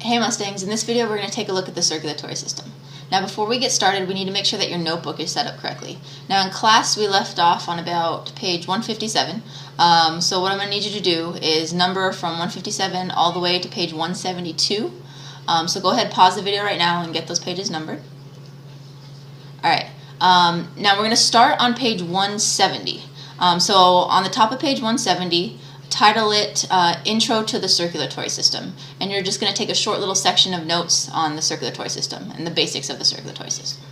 Hey Mustangs, in this video we're going to take a look at the circulatory system. Now before we get started, we need to make sure that your notebook is set up correctly. Now in class we left off on about page 157, so what I'm going to need you to do is number from 157 all the way to page 172. So go ahead, pause the video right now and get those pages numbered. Alright, now we're going to start on page 170. So on the top of page 170, title it Intro to the Circulatory System, and you're just going to take a short little section of notes on the circulatory system and the basics of the circulatory system.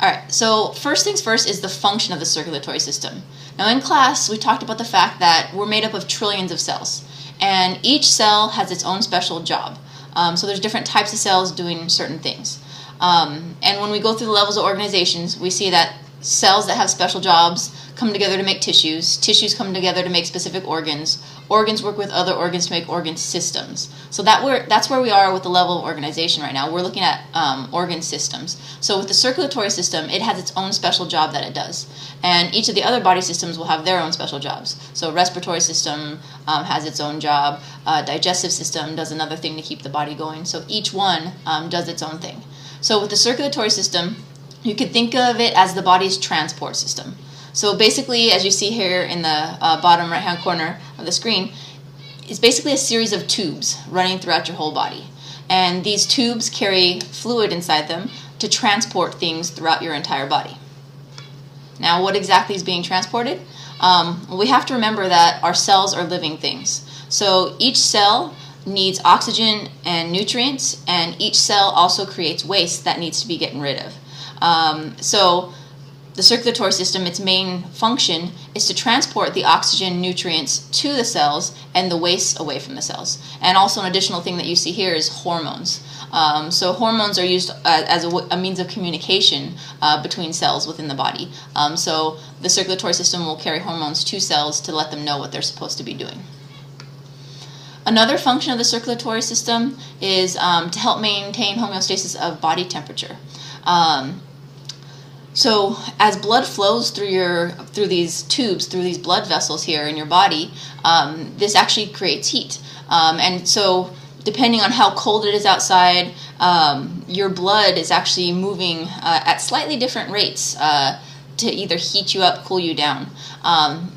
Alright, so first things first is the function of the circulatory system. Now in class we talked about the fact that we're made up of trillions of cells, and each cell has its own special job. So there's different types of cells doing certain things. And when we go through the levels of organizations, we see that cells that have special jobs come together to make tissues, tissues come together to make specific organs, organs work with other organs to make organ systems. So that's where we are with the level of organization right now. We're looking at organ systems. So with the circulatory system, it has its own special job that it does. And each of the other body systems will have their own special jobs. So respiratory system has its own job, digestive system does another thing to keep the body going. So each one does its own thing. So with the circulatory system, you could think of it as the body's transport system. So basically, as you see here in the bottom right-hand corner of the screen, it's basically a series of tubes running throughout your whole body. And these tubes carry fluid inside them to transport things throughout your entire body. Now, what exactly is being transported? We have to remember that our cells are living things. So each cell needs oxygen and nutrients, and each cell also creates waste that needs to be gotten rid of. So the circulatory system, its main function is to transport the oxygen nutrients to the cells and the waste away from the cells. And also an additional thing that you see here is hormones. So hormones are used as a means of communication between cells within the body. So the circulatory system will carry hormones to cells to let them know what they're supposed to be doing. Another function of the circulatory system is to help maintain homeostasis of body temperature. So as blood flows through these tubes, through these blood vessels here in your body, this actually creates heat. And so depending on how cold it is outside, your blood is actually moving at slightly different rates to either heat you up, cool you down.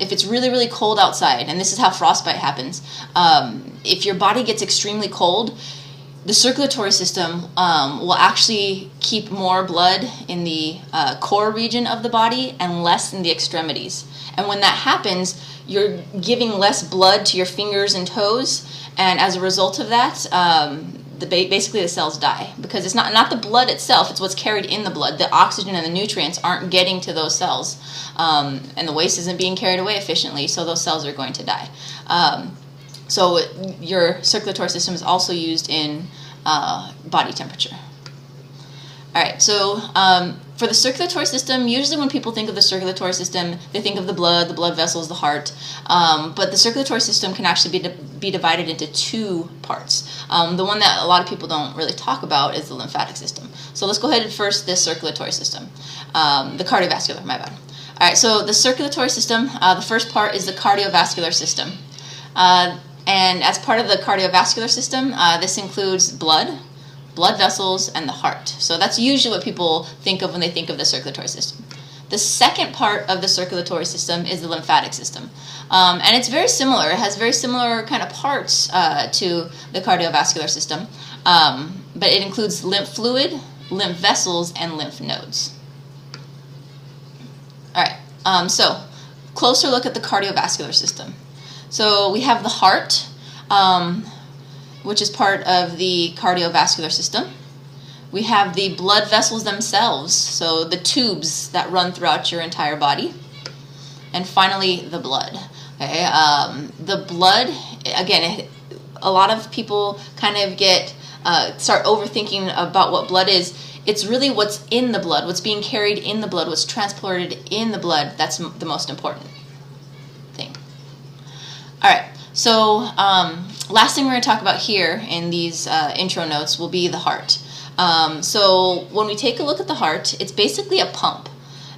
If it's really, really cold outside, and this is how frostbite happens, if your body gets extremely cold, the circulatory system will actually keep more blood in the core region of the body and less in the extremities. And when that happens, you're giving less blood to your fingers and toes, and as a result of that, basically the cells die, because it's not the blood itself, it's what's carried in the blood. The oxygen and the nutrients aren't getting to those cells, and the waste isn't being carried away efficiently, so those cells are going to die. So your circulatory system is also used in body temperature. Alright, so for the circulatory system, usually when people think of the circulatory system, they think of the blood vessels, the heart, but the circulatory system can actually be divided into two parts. The one that a lot of people don't really talk about is the lymphatic system. So let's go ahead and first this circulatory system, the cardiovascular, my bad. Alright, so the circulatory system, the first part is the cardiovascular system. And as part of the cardiovascular system, this includes blood vessels, and the heart. So that's usually what people think of when they think of the circulatory system. The second part of the circulatory system is the lymphatic system. And it's very similar. It has very similar kind of parts to the cardiovascular system. But it includes lymph fluid, lymph vessels, and lymph nodes. Alright, so closer look at the cardiovascular system. So we have the heart, which is part of the cardiovascular system. We have the blood vessels themselves, so the tubes that run throughout your entire body. And finally, the blood. Okay, the blood, again, a lot of people kind of start overthinking about what blood is. It's really what's in the blood, what's being carried in the blood, what's transported in the blood, that's the most important thing. Alright, so last thing we're going to talk about here in these intro notes will be the heart. So when we take a look at the heart, it's basically a pump.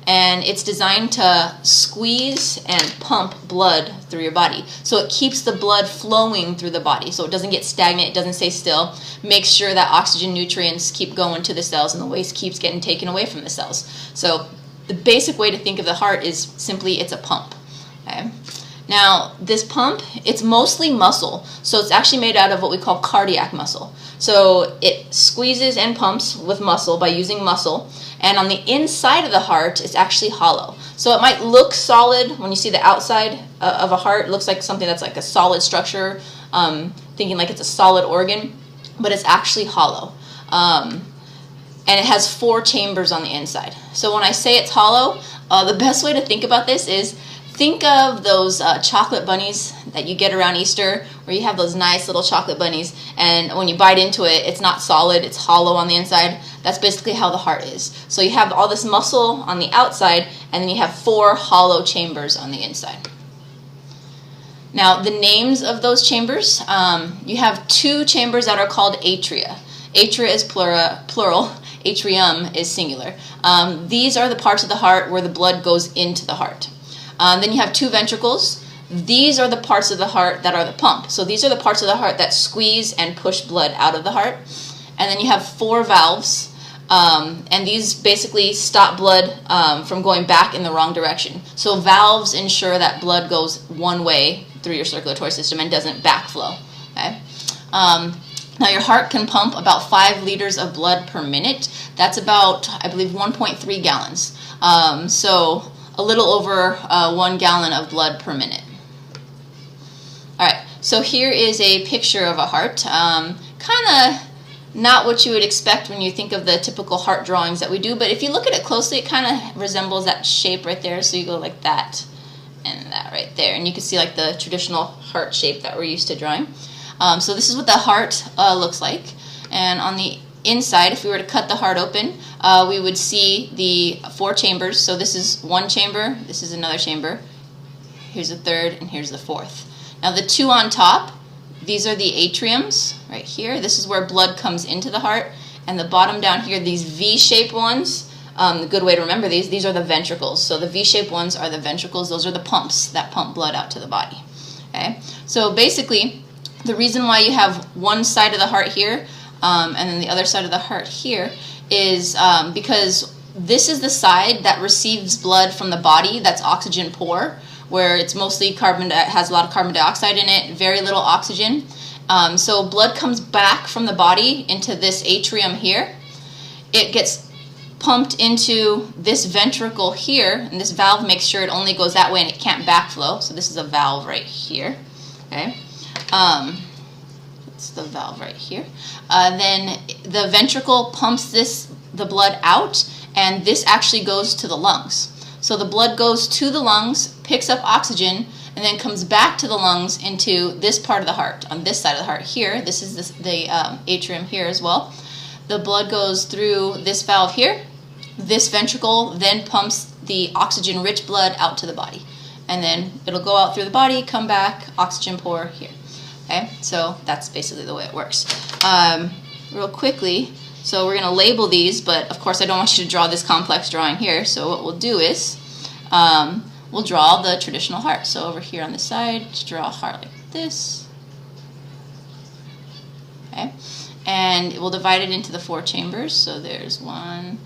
and it's designed to squeeze and pump blood through your body. So it keeps the blood flowing through the body, so it doesn't get stagnant, it doesn't stay still. Makes sure that oxygen, nutrients keep going to the cells and the waste keeps getting taken away from the cells. So the basic way to think of the heart is simply it's a pump. Okay? Now, this pump, it's mostly muscle, so it's actually made out of what we call cardiac muscle. So it squeezes and pumps with muscle by using muscle, and on the inside of the heart, it's actually hollow. So it might look solid when you see the outside of a heart. It looks like something that's like a solid structure, thinking like it's a solid organ, but it's actually hollow. And it has 4 chambers on the inside. So when I say it's hollow, the best way to think about this is think of those chocolate bunnies that you get around Easter, where you have those nice little chocolate bunnies, and when you bite into it, it's not solid, it's hollow on the inside. That's basically how the heart is. So you have all this muscle on the outside, and then you have 4 hollow chambers on the inside. Now, the names of those chambers, you have 2 chambers that are called atria. Atria is plural, atrium is singular. These are the parts of the heart where the blood goes into the heart. Then you have 2 ventricles. These are the parts of the heart that are the pump. So these are the parts of the heart that squeeze and push blood out of the heart. And then you have 4 valves, and these basically stop blood from going back in the wrong direction. So valves ensure that blood goes one way through your circulatory system and doesn't backflow. Okay? Now your heart can pump about 5 liters of blood per minute. That's about, I believe, 1.3 gallons. So a little over 1 gallon of blood per minute. Alright, so here is a picture of a heart. Kind of not what you would expect when you think of the typical heart drawings that we do, but if you look at it closely, it kind of resembles that shape right there. So you go like that and that right there, and you can see like the traditional heart shape that we're used to drawing. So this is what the heart looks like, and on the inside, if we were to cut the heart open, we would see the 4 chambers. So this is 1 chamber, this is another chamber, here's the 3rd, and here's the 4th. Now the 2 on top, these are the atriums right here. This is where blood comes into the heart. And the bottom down here, these V-shaped ones, the good way to remember these are the ventricles. So the V-shaped ones are the ventricles. Those are the pumps that pump blood out to the body. Okay? So basically, the reason why you have one side of the heart here and then the other side of the heart here is because this is the side that receives blood from the body that's oxygen poor, where it's mostly has a lot of carbon dioxide in it, very little oxygen. So blood comes back from the body into this atrium here. It gets pumped into this ventricle here, and this valve makes sure it only goes that way and it can't backflow. So this is a valve right here. Okay, it's the valve right here. Then the ventricle pumps the blood out, and this actually goes to the lungs. So the blood goes to the lungs, picks up oxygen, and then comes back to the lungs into this part of the heart. On this side of the heart here, this is the atrium here as well. The blood goes through this valve here. This ventricle then pumps the oxygen-rich blood out to the body. And then it'll go out through the body, come back, oxygen pour here. Okay, so that's basically the way it works. Real quickly, so we're going to label these, but of course I don't want you to draw this complex drawing here. So what we'll do is we'll draw the traditional heart. So over here on the side, just draw a heart like this. Okay, and we'll divide it into the 4 chambers. So there's 1,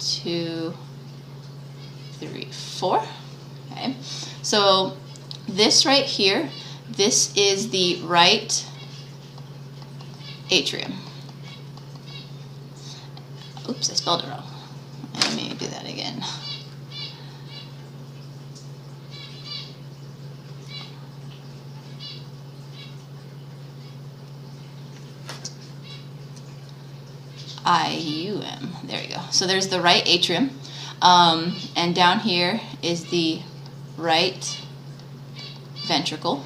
2, 3, 4. Okay, so this right here, this is the right atrium. Oops, I spelled it wrong. Let me do that again. IUM. There you go. So there's the right atrium. And down here is the right ventricle.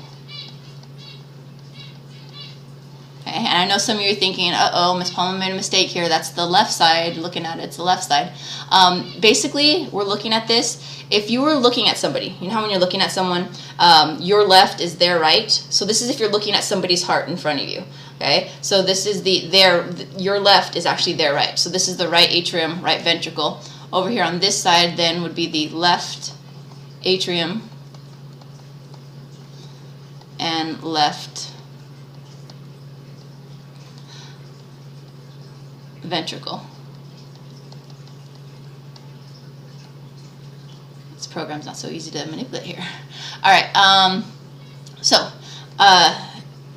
Okay, and I know some of you are thinking, uh-oh, Miss Palmer made a mistake here. That's the left side. Looking at it, it's the left side. Basically, we're looking at this. If you were looking at somebody, you know how when you're looking at someone, your left is their right. So this is if you're looking at somebody's heart in front of you. Okay, so this is your left is actually their right. So this is the right atrium, right ventricle. Over here on this side then would be the left atrium and left ventricle. This program's not so easy to manipulate here. All right,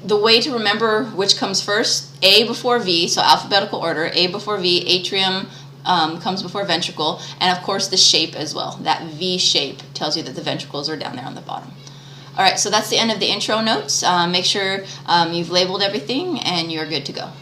the way to remember which comes first, A before V, so alphabetical order, A before V, atrium comes before ventricle, and of course the shape as well. That V shape tells you that the ventricles are down there on the bottom. All right, so that's the end of the intro notes. Make sure you've labeled everything and you're good to go.